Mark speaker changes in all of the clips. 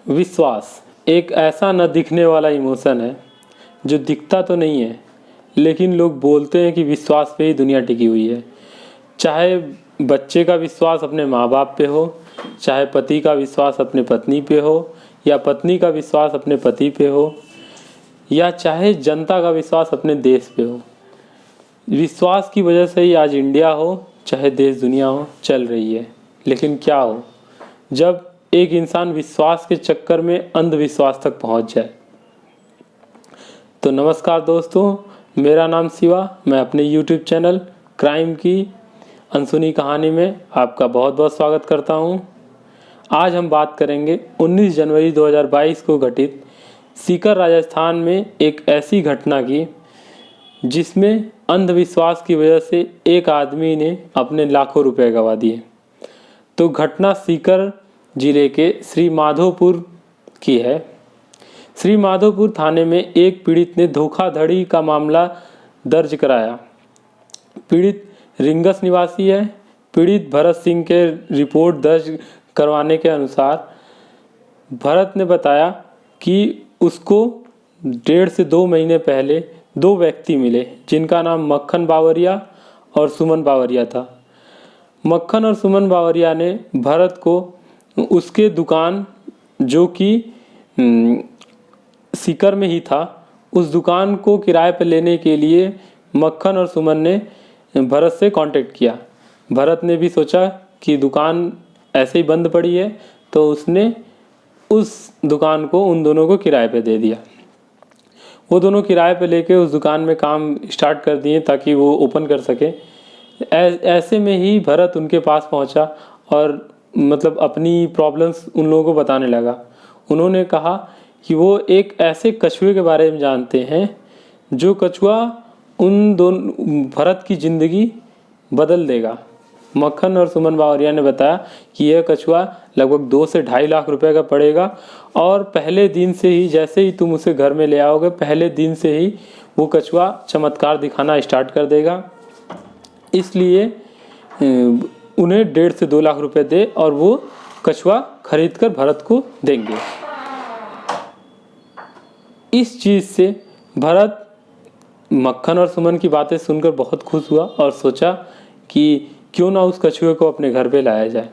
Speaker 1: विश्वास एक ऐसा न दिखने वाला इमोशन है जो दिखता तो नहीं है, लेकिन लोग बोलते हैं कि विश्वास पे ही दुनिया टिकी हुई है। चाहे बच्चे का विश्वास अपने माँ बाप पे हो, चाहे पति का विश्वास अपने पत्नी पे हो, या पत्नी का विश्वास अपने पति पे हो, या चाहे जनता का विश्वास अपने देश पे हो। विश्वास की वजह से ही आज इंडिया हो, चाहे देश दुनिया हो, चल रही है। लेकिन क्या हो जब एक इंसान विश्वास के चक्कर में अंधविश्वास तक पहुंच जाए। तो नमस्कार दोस्तों, मेरा नाम शिवा। मैं अपने YouTube चैनल क्राइम की अनसुनी कहानी में आपका बहुत बहुत स्वागत करता हूं। आज हम बात करेंगे 19 जनवरी 2022 को घटित सीकर राजस्थान में एक ऐसी घटना की जिसमें अंधविश्वास की वजह से एक आदमी ने अपने लाखों रुपए गंवा दिए। तो घटना सीकर जिले के श्री माधोपुर की है। श्री माधोपुर थाने में एक पीड़ित ने धोखाधड़ी का मामला दर्ज कराया। पीड़ित रिंगस निवासी है। पीड़ित भरत सिंह के रिपोर्ट दर्ज करवाने के अनुसार भरत ने बताया कि उसको 1.5 से 2 महीने पहले 2 व्यक्ति मिले जिनका नाम मक्खन बावरिया और सुमन बावरिया था। मक्खन और सुमन बावरिया ने भरत को उसके दुकान, जो कि सीकर में ही था, उस दुकान को किराए पर लेने के लिए मक्खन और सुमन ने भरत से कांटेक्ट किया। भरत ने भी सोचा कि दुकान ऐसे ही बंद पड़ी है, तो उसने उस दुकान को उन दोनों को किराए पे दे दिया। वो दोनों किराए पे लेके उस दुकान में काम स्टार्ट कर दिए ताकि वो ओपन कर सके। ऐसे में ही भरत उनके पास पहुंचा और मतलब अपनी प्रॉब्लम्स उन लोगों को बताने लगा। उन्होंने कहा कि वो एक ऐसे कछुए के बारे में जानते हैं जो कछुआ उन दोनों भरत की ज़िंदगी बदल देगा। मक्खन और सुमन बावरिया ने बताया कि यह कछुआ लगभग 2 से 2.5 लाख रुपए का पड़ेगा और पहले दिन से ही, जैसे ही तुम उसे घर में ले आओगे, पहले दिन से ही वो कछुआ चमत्कार दिखाना स्टार्ट कर देगा। इसलिए उन्हें 1.5 से 2 लाख रुपए दे और वो कछुआ खरीद कर भरत को देंगे। इस चीज़ से भरत मक्खन और सुमन की बातें सुनकर बहुत खुश हुआ और सोचा कि क्यों ना उस कछुए को अपने घर पे लाया जाए।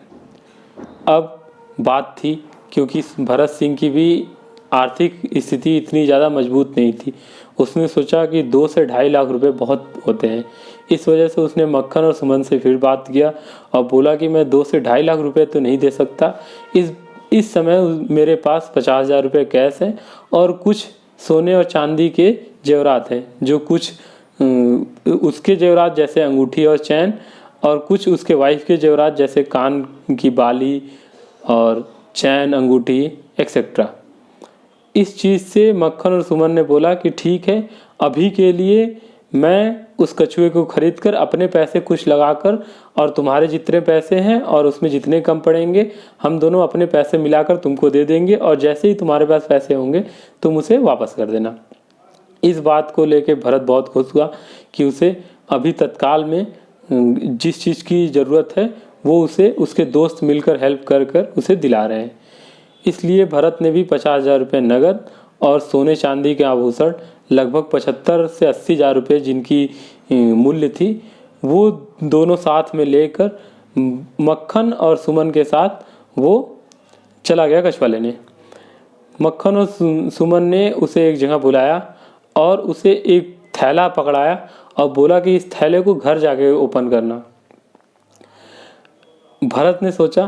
Speaker 1: अब बात थी, क्योंकि भरत सिंह की भी आर्थिक स्थिति इतनी ज़्यादा मजबूत नहीं थी। उसने सोचा कि 2 से 2.5 लाख रुपए बहुत होते हैं। इस वजह से उसने मक्खन और सुमन से फिर बात किया और बोला कि मैं 2 से 2.5 लाख रुपए तो नहीं दे सकता। इस समय मेरे पास 50,000 रुपये कैश है और कुछ सोने और चांदी के जेवरात हैं, जो कुछ उसके जेवरात जैसे अंगूठी और चैन, और कुछ उसके वाइफ के जेवरात जैसे कान की बाली और चैन, अंगूठी एक्सेट्रा। इस चीज़ से मक्खन और सुमन ने बोला कि ठीक है, अभी के लिए मैं उस कछुए को खरीद कर अपने पैसे कुछ लगाकर, और तुम्हारे जितने पैसे हैं और उसमें जितने कम पड़ेंगे, हम दोनों अपने पैसे मिलाकर तुमको दे देंगे, और जैसे ही तुम्हारे पास पैसे होंगे तुम उसे वापस कर देना। इस बात को लेके भरत बहुत खुश हुआ कि उसे अभी तत्काल में जिस चीज़ की ज़रूरत है वो उसे उसके दोस्त मिलकर हेल्प कर कर उसे दिला रहे हैं। इसलिए भरत ने भी 50,000 रुपये नगद और सोने चांदी के आभूषण लगभग 75 से 80,000 रुपये जिनकी मूल्य थी, वो दोनों साथ में लेकर मक्खन और सुमन के साथ वो चला गया कछुआ लेने। मक्खन और सुमन ने उसे एक जगह बुलाया और उसे एक थैला पकड़ाया और बोला कि इस थैले को घर जाके ओपन करना। भरत ने सोचा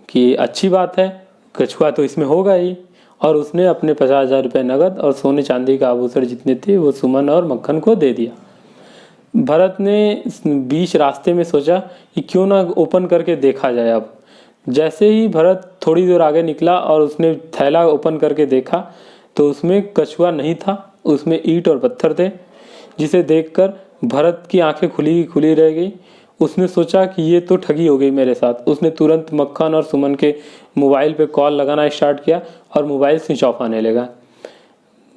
Speaker 1: कि अच्छी बात है, कछुआ तो इसमें होगा ही, और उसने अपने 50,000 रुपये नगद और सोने चांदी का आभूषण जितने थे वो सुमन और मक्खन को दे दिया। भरत ने बीच रास्ते में सोचा कि क्यों ना ओपन करके देखा जाए। अब जैसे ही भरत थोड़ी दूर आगे निकला और उसने थैला ओपन करके देखा तो उसमें कछुआ नहीं था, उसमें ईंट और पत्थर थे, जिसे देखकर भरत की आंखें खुली खुली रह गई। उसने सोचा कि ये तो ठगी हो गई मेरे साथ। उसने तुरंत मक्खन और सुमन के मोबाइल पे कॉल लगाना स्टार्ट किया और मोबाइल स्विच ऑफ आने लगा।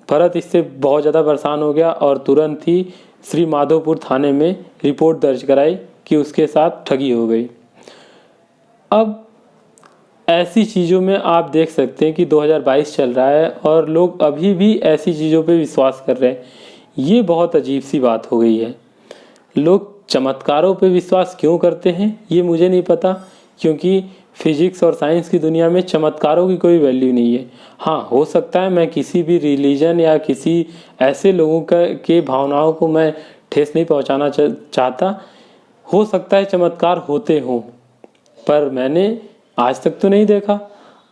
Speaker 1: भरत इससे बहुत ज़्यादा परेशान हो गया और तुरंत ही श्री माधोपुर थाने में रिपोर्ट दर्ज कराई कि उसके साथ ठगी हो गई। अब ऐसी चीज़ों में आप देख सकते हैं कि 2022 चल रहा है और लोग अभी भी ऐसी चीज़ों पे विश्वास कर रहे हैं। ये बहुत अजीब सी बात हो गई है। लोग चमत्कारों पे विश्वास क्यों करते हैं ये मुझे नहीं पता, क्योंकि फिजिक्स और साइंस की दुनिया में चमत्कारों की कोई वैल्यू नहीं है। हाँ, हो सकता है मैं किसी भी रिलीजन या किसी ऐसे लोगों के भावनाओं को मैं ठेस नहीं पहुंचाना चाहता। हो सकता है चमत्कार होते हों, पर मैंने आज तक तो नहीं देखा।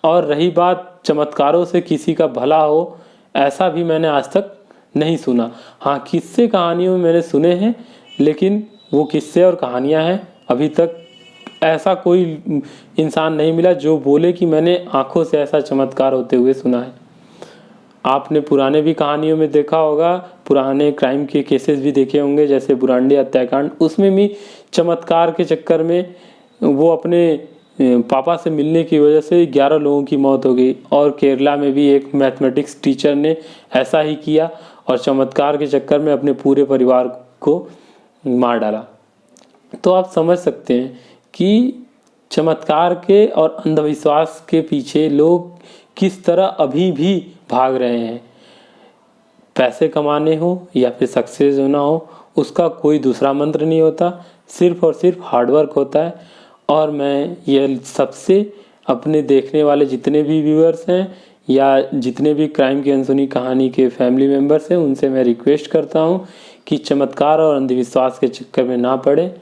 Speaker 1: और रही बात चमत्कारों से किसी का भला हो, ऐसा भी मैंने आज तक नहीं सुना। हाँ, किस्से कहानियों में मैंने सुने हैं, लेकिन वो किस्से और कहानियाँ हैं। अभी तक ऐसा कोई इंसान नहीं मिला जो बोले कि मैंने आंखों से ऐसा चमत्कार होते हुए सुना है। आपने पुराने भी कहानियों में देखा होगा, पुराने क्राइम के केसेस भी देखे होंगे, जैसे बुरांडी हत्याकांड। उसमें भी चमत्कार के चक्कर में वो अपने पापा से मिलने की वजह से 11 लोगों की मौत हो गई। और केरला में भी एक मैथमेटिक्स टीचर ने ऐसा ही किया और चमत्कार के चक्कर में अपने पूरे परिवार को मार डाला। तो आप समझ सकते हैं कि चमत्कार के और अंधविश्वास के पीछे लोग किस तरह अभी भी भाग रहे हैं। पैसे कमाने हो या फिर सक्सेस होना हो, उसका कोई दूसरा मंत्र नहीं होता, सिर्फ और सिर्फ हार्डवर्क होता है। और मैं ये सबसे अपने देखने वाले जितने भी व्यूअर्स हैं या जितने भी क्राइम की अनसुनी कहानी के फैमिली मेम्बर्स हैं, उनसे मैं रिक्वेस्ट करता हूँ कि चमत्कार और अंधविश्वास के चक्कर में ना पड़े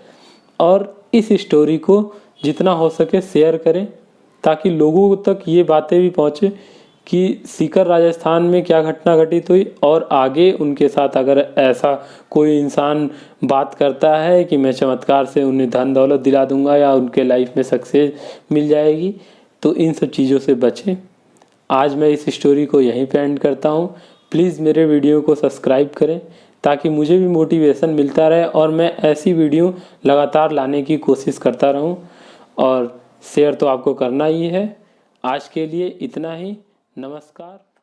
Speaker 1: और इस स्टोरी को जितना हो सके शेयर करें, ताकि लोगों तक ये बातें भी पहुँचे कि सीकर राजस्थान में क्या घटना घटित हुई। और आगे उनके साथ अगर ऐसा कोई इंसान बात करता है कि मैं चमत्कार से उन्हें धन दौलत दिला दूंगा या उनके लाइफ में सक्सेस मिल जाएगी, तो इन सब चीज़ों से बचें। आज मैं इस स्टोरी को यहीं पे एंड करता हूँ। प्लीज़ मेरे वीडियो को सब्सक्राइब करें ताकि मुझे भी मोटिवेशन मिलता रहे और मैं ऐसी वीडियो लगातार लाने की कोशिश करता रहूं। और शेयर तो आपको करना ही है। आज के लिए इतना ही। नमस्कार।